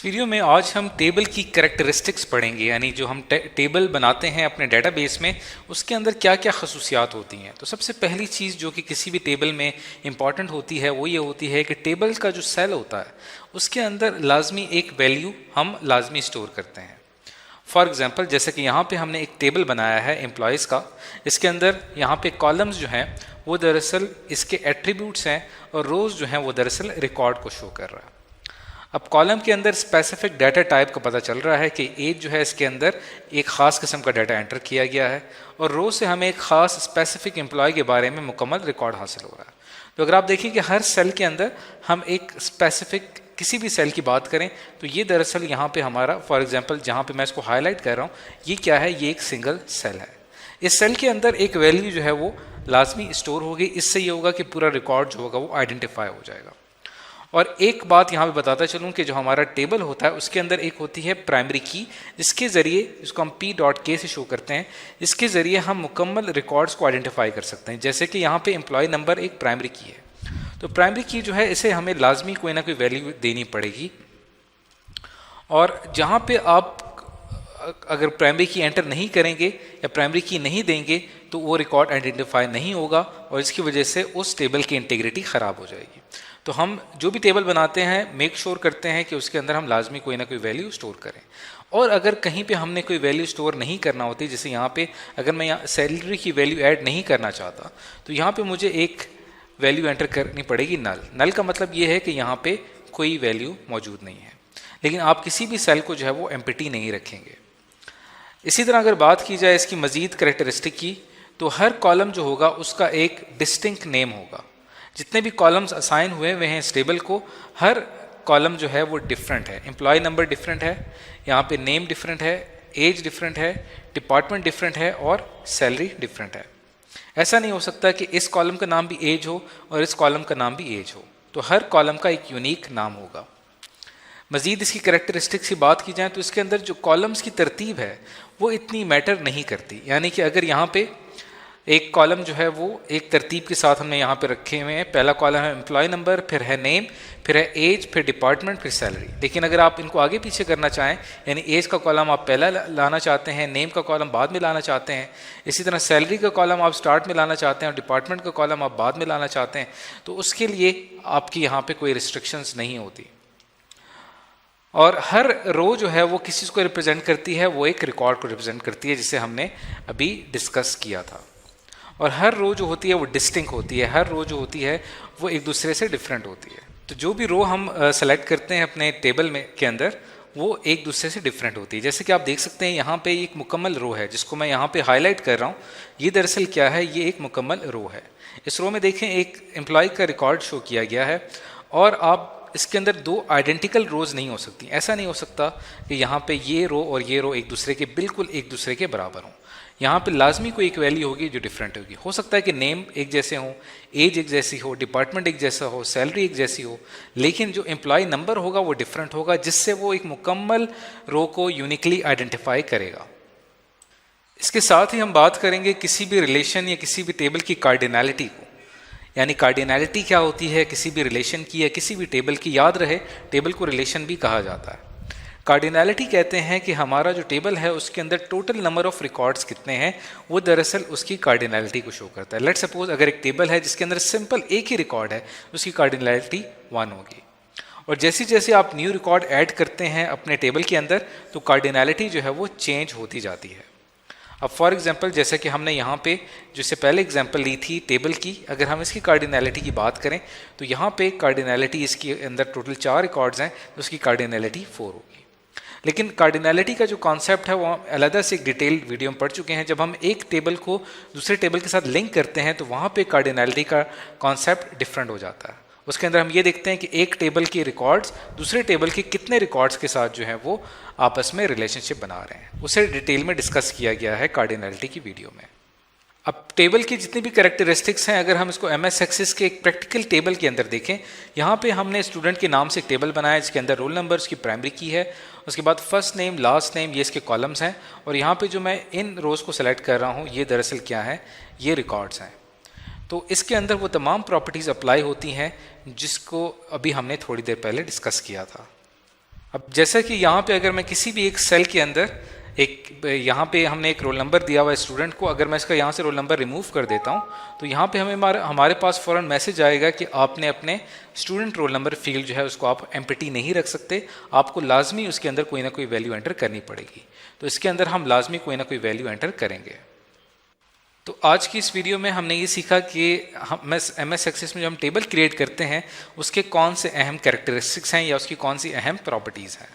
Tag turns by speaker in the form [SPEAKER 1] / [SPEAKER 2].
[SPEAKER 1] Video में आज हम टेबल की कैरेक्टरिस्टिक्स पढ़ेंगे, यानी जो हम टेबल बनाते हैं अपने डेटाबेस में उसके अंदर क्या क्या खसूसियात होती हैं। तो सबसे पहली चीज़ जो कि किसी भी टेबल में इम्पॉर्टेंट होती है वो ये होती है कि टेबल का जो सेल होता है उसके अंदर लाजमी एक वैल्यू हम लाजमी स्टोर करते हैं। फॉर एग्जांपल जैसे कि यहाँ पे हमने एक टेबल बनाया है एम्प्लॉयज़ का, इसके अंदर यहाँ पे कॉलम्स जो हैं वो दरअसल इसके एट्रीब्यूट्स हैं और रोज़ जो हैं वो दरअसल रिकॉर्ड को शो कर रहा है। अब कॉलम के अंदर स्पेसिफिक डाटा टाइप का पता चल रहा है कि एज जो है इसके अंदर एक ख़ास किस्म का डाटा एंटर किया गया है और रो से हमें एक ख़ास स्पेसिफिक एम्प्लॉय के बारे में मुकम्मल रिकॉर्ड हासिल हो रहा है। तो अगर आप देखिए कि हर सेल के अंदर हम एक स्पेसिफिक किसी भी सेल की बात करें तो ये दरअसल यहाँ पे हमारा फॉर एग्जांपल जहाँ पे मैं इसको हाईलाइट कर रहा हूँ ये क्या है, ये एक सिंगल सेल है। इस सेल के अंदर एक वैल्यू जो है वो लाजमी स्टोर होगी, इससे ये होगा कि पूरा रिकॉर्ड जो होगा वो आइडेंटिफाई हो जाएगा। और एक बात यहाँ पे बताता चलूँ कि जो हमारा टेबल होता है उसके अंदर एक होती है प्राइमरी की, जिसके ज़रिए इसको हम p.k से शो करते हैं, जिसके ज़रिए हम मुकम्मल रिकॉर्ड्स को आइडेंटिफाई कर सकते हैं। जैसे कि यहाँ पे एम्प्लॉय नंबर एक प्राइमरी की है, तो प्राइमरी की जो है इसे हमें लाजमी कोई ना कोई वैल्यू देनी पड़ेगी। और जहाँ पे आप अगर प्राइमरी की एंटर नहीं करेंगे या प्राइमरी की नहीं देंगे तो वो रिकॉर्ड आइडेंटिफाई नहीं होगा और इसकी वजह से उस टेबल की इंटीग्रिटी ख़राब हो जाएगी। तो हम जो भी टेबल बनाते हैं मेक श्योर करते हैं कि उसके अंदर हम लाजमी कोई ना कोई वैल्यू स्टोर करें। और अगर कहीं पे हमने कोई वैल्यू स्टोर नहीं करना होती, जैसे यहाँ पे अगर मैं यहाँ सैलरी की वैल्यू ऐड नहीं करना चाहता तो यहाँ पे मुझे एक वैल्यू एंटर करनी पड़ेगी नल। नल का मतलब ये है कि यहाँ पे कोई वैल्यू मौजूद नहीं है, लेकिन आप किसी भी सेल को जो है वो एम्प्टी नहीं रखेंगे। इसी तरह अगर बात की जाए इसकी मज़ीद करेक्टरिस्टिक की, तो हर कॉलम जो होगा उसका एक डिस्टिंक्ट नेम होगा। जितने भी कॉलम्स असाइन हुए हुए हैं इस टेबल को, हर कॉलम जो है वो डिफरेंट है। एम्प्लॉय नंबर डिफरेंट है, यहाँ पे नेम डिफरेंट है, एज डिफरेंट है, डिपार्टमेंट डिफरेंट है और सैलरी डिफरेंट है। ऐसा नहीं हो सकता कि इस कॉलम का नाम भी एज हो और इस कॉलम का नाम भी एज हो, तो हर कॉलम का एक यूनिक नाम होगा। मज़ीद इसकी कैरेक्टरिस्टिक्स की बात की जाए तो इसके अंदर जो कॉलम्स की तरतीब है वो इतनी मैटर नहीं करती, यानी कि अगर यहाँ पे एक कॉलम जो है वो एक तरतीब के साथ हमने यहाँ पे रखे हुए हैं, पहला कॉलम है एम्प्लॉय नंबर, फिर है नेम, फिर है एज, फिर डिपार्टमेंट, फिर सैलरी। लेकिन अगर आप इनको आगे पीछे करना चाहें, यानी एज का कॉलम आप पहला लाना चाहते हैं, नेम का कॉलम बाद में लाना चाहते हैं, इसी तरह सैलरी का कॉलम आप स्टार्ट में लाना चाहते हैं और डिपार्टमेंट का कॉलम आप बाद में लाना चाहते हैं, तो उसके लिए आपकी यहाँ पर कोई रिस्ट्रिक्शंस नहीं होती। और हर रो जो है वो किसी को रिप्रेजेंट करती है, वो एक रिकॉर्ड को रिप्रेजेंट करती है, जिसे हमने अभी डिस्कस किया था। और हर रो जो होती है वो डिस्टिंक्ट होती है, हर रो जो होती है वो एक दूसरे से डिफरेंट होती है। तो जो भी रो हम सेलेक्ट करते हैं अपने टेबल में के अंदर वो एक दूसरे से डिफरेंट होती है। जैसे कि आप देख सकते हैं यहाँ पे एक मुकम्मल रो है जिसको मैं यहाँ पे हाईलाइट कर रहा हूँ, ये दरअसल क्या है, ये एक मुकम्मल रो है। इस रो में देखें एक एम्प्लॉय का रिकॉर्ड शो किया गया है और आप इसके अंदर दो आइडेंटिकल रोज़ नहीं हो सकती। ऐसा नहीं हो सकता कि यहाँ पे ये रो और ये रो एक दूसरे के बिल्कुल एक दूसरे के बराबर हों। यहाँ पे लाजमी कोई एक वैल्यू होगी जो डिफरेंट होगी। हो सकता है कि नेम एक जैसे हो, एज एक जैसी हो, डिपार्टमेंट एक जैसा हो, सैलरी एक जैसी हो, लेकिन जो एम्प्लॉय नंबर होगा वो डिफरेंट होगा, जिससे वो एक मुकम्मल रो को यूनिकली आइडेंटिफाई करेगा। इसके साथ ही हम बात करेंगे किसी भी रिलेशन या किसी भी टेबल की कार्डिनैलिटी को, यानी कार्डिनैलिटी क्या होती है किसी भी रिलेशन की या किसी भी टेबल की। याद रहे टेबल को रिलेशन भी कहा जाता है। कार्डिनैलिटी कहते हैं कि हमारा जो टेबल है उसके अंदर टोटल नंबर ऑफ रिकॉर्ड्स कितने हैं वो दरअसल उसकी कार्डिनैलिटी को शो करता है। लेट्स सपोज अगर एक टेबल है जिसके अंदर सिंपल एक ही रिकॉर्ड है, उसकी कार्डिनैलिटी 1 होगी। और जैसे जैसे आप न्यू रिकॉर्ड ऐड करते हैं अपने टेबल के अंदर तो कार्डिनैलिटी जो है वो चेंज होती जाती है। अब फॉर एग्जांपल जैसे कि हमने यहाँ पे जिससे पहले एग्जांपल ली थी टेबल की, अगर हम इसकी कार्डिनैलिटी की बात करें तो यहाँ पे कार्डिनैलिटी इसके अंदर टोटल 4 रिकॉर्ड्स हैं तो उसकी कार्डिनैलिटी 4 होगी। लेकिन कार्डिनैलिटी का जो कॉन्सेप्ट है वो हम अलग से एक डिटेल्ड वीडियो में पढ़ चुके हैं। जब हम एक टेबल को दूसरे टेबल के साथ लिंक करते हैं तो वहाँ पे कार्डिनैलिटी का कॉन्सेप्ट डिफरेंट हो जाता है। उसके अंदर हम ये देखते हैं कि एक टेबल के रिकॉर्ड्स दूसरे टेबल के कितने रिकॉर्ड्स के साथ जो है वो आपस में रिलेशनशिप बना रहे हैं, उसे डिटेल में डिस्कस किया गया है कार्डिनैलिटी की वीडियो में। अब टेबल की जितनी भी कैरेक्टरिस्टिक्स हैं, अगर हम इसको MS एक्सेस के एक प्रैक्टिकल टेबल के अंदर देखें, यहाँ पे हमने स्टूडेंट के नाम से एक टेबल बनाया जिसके अंदर रोल नंबर उसकी प्राइमरी की है, उसके बाद फर्स्ट नेम लास्ट नेम ये इसके कॉलम्स हैं, और यहाँ पे जो मैं इन रोज़ को सेलेक्ट कर रहा हूँ ये दरअसल क्या है, ये रिकॉर्ड्स हैं। तो इसके अंदर वो तमाम प्रॉपर्टीज़ अप्लाई होती हैं जिसको अभी हमने थोड़ी देर पहले डिस्कस किया था। अब जैसा कि यहाँ पे अगर मैं किसी भी एक सेल के अंदर यहाँ पे हमने एक रोल नंबर दिया हुआ है स्टूडेंट को, अगर मैं इसका यहाँ से रोल नंबर रिमूव कर देता हूँ तो यहाँ पे हमारे पास फ़ौरन मैसेज आएगा कि आपने अपने स्टूडेंट रोल नंबर फील्ड जो है उसको आप एम्प्टी नहीं रख सकते, आपको लाजमी उसके अंदर कोई ना कोई वैल्यू एंटर करनी पड़ेगी। तो इसके अंदर हम लाजमी कोई ना कोई वैल्यू एंटर करेंगे। तो आज की इस वीडियो में हमने ये सीखा कि हम MS एक्सेस में जो हम टेबल क्रिएट करते हैं उसके कौन से अहम कैरेक्टरिस्टिक्स हैं या उसकी कौन सी अहम प्रॉपर्टीज़ हैं।